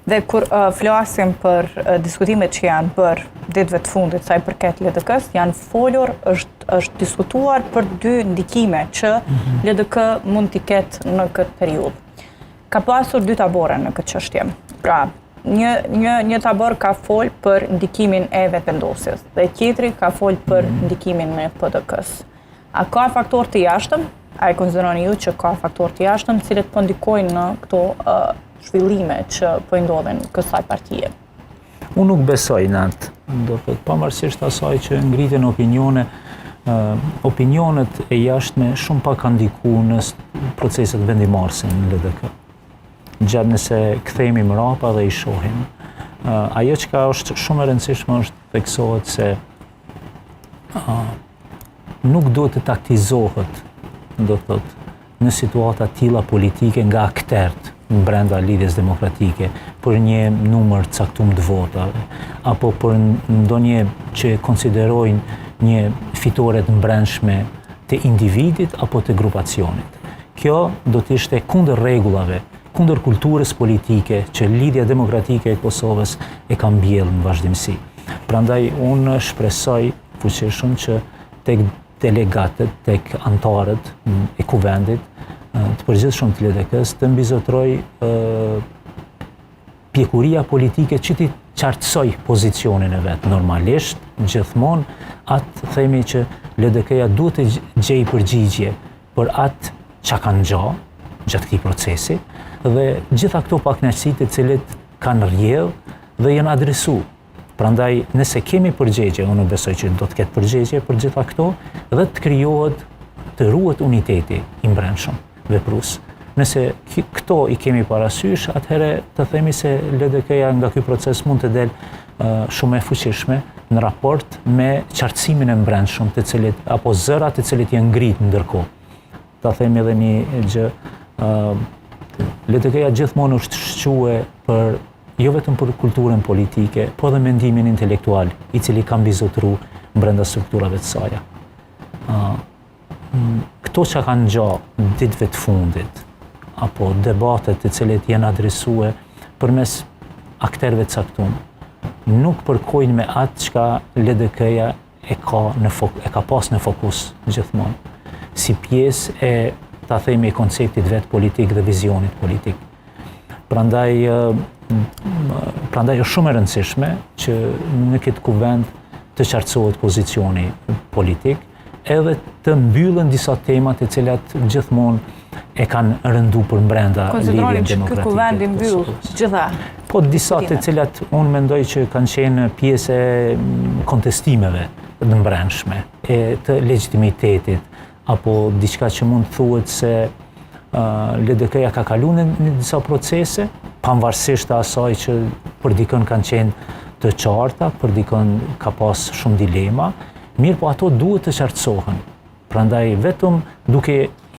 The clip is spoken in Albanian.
Dhe kur flasim për diskutimet që janë bërë ditëve të fundit sa i përket LDK-s, janë folur, është diskutuar për dy ndikime që LDK mund t'i ketë në këtë periudhë. Ka pasur dy tabore në këtë çështje. Pra, një tabor ka folë për ndikimin e vetëvendosjes dhe tjetri ka folë për ndikimin e PDK-s. A ka faktor të jashtëm? A e konsideroni ju që ka faktor të jashtëm, cilët po ndikojnë në këto zhvillime që po ndodhen kësaj partije? Unë nuk besoj në atë, do të pavarësisht asaj që ngritën opinionet e jashtme shumë pak kanë ndikuar në proceset vendimarrëse në LDK. Gjatë nëse kthehemi mrapa dhe i shohim, ajo që është shumë e rëndësishme është theksohet se nuk duhet të taktizohet, do të thotë, në situata tilla politike nga akterët brenda lidhjes demokratike për një numër caktuar të votave apo për ndonjë që konsiderojnë një fitore të brendshme të individit apo të grupacionit. Kjo do të ishte kundër rregullave, kundër kulturës politike që lidhja demokratike e Kosovës e ka mbjellë në vazhdimsi. Prandaj unë shpresoj fuqishëm që tek delegatët, tek antarët e kuvendit të përgjithshëm të LDK-s të mbizotroj pjekuria politike që t'i qartësoj pozicionin e vetë. Normalisht, gjithmonë, atë themi që LDK-ja duhet të gjej përgjigje për atë që kanë gjatë këtij procesi dhe gjitha këto pakënaqësitë të cilët kanë rrjedhë dhe janë adresuar. Prandaj, nëse kemi përgjigje, unë besoj që do të ketë përgjigje për gjitha këto dhe të ruhet uniteti i brendshëm veprus. Nëse këto i kemi parasysh, atëherë të themi se LDK-ja nga ky proces mund të delë shumë e fuqishme në raport me qartësimin e brendshëm të cilit apo zërat të cilit janë ngritur ndërkohë. Ta themi edhe një gjë, LDK-ja gjithmonë është shquar për jo vetëm për kulturën politike, po dhe mendimin intelektual, i cili ka mbizotruar brenda strukturave të saj. Këto që kanë gjatë ditëve të fundit, apo debatet të cilet janë adresuar përmes akterëve të caktuar, nuk përkojnë me atë çka LDK-ja e ka pas në fokus gjithmonë, si pjesë e, ta themi, konceptit vet politik dhe vizionit politik. Prandaj është shumë e rëndësishme që në këtë kuvend të qartësohet pozicioni politik, edhe të mbyllen disa temat e cilat gjithmonë e kanë rëndu për brenda lidhjen demokratike. Konsideroni që ky kuvend i mbyll gjitha? Po disa të cilat unë mendoj që kanë qenë pjesë e kontestimeve të brendshme, e të legitimitetit, apo diçka që mund të thuhet se LDK-ja ka kaluar në disa procese, pavarësisht asaj që për dikën kanë qenë të qarta, për dikën ka pas shumë dilema, mirë po ato duhet të qartësohen. Prandaj vetëm duke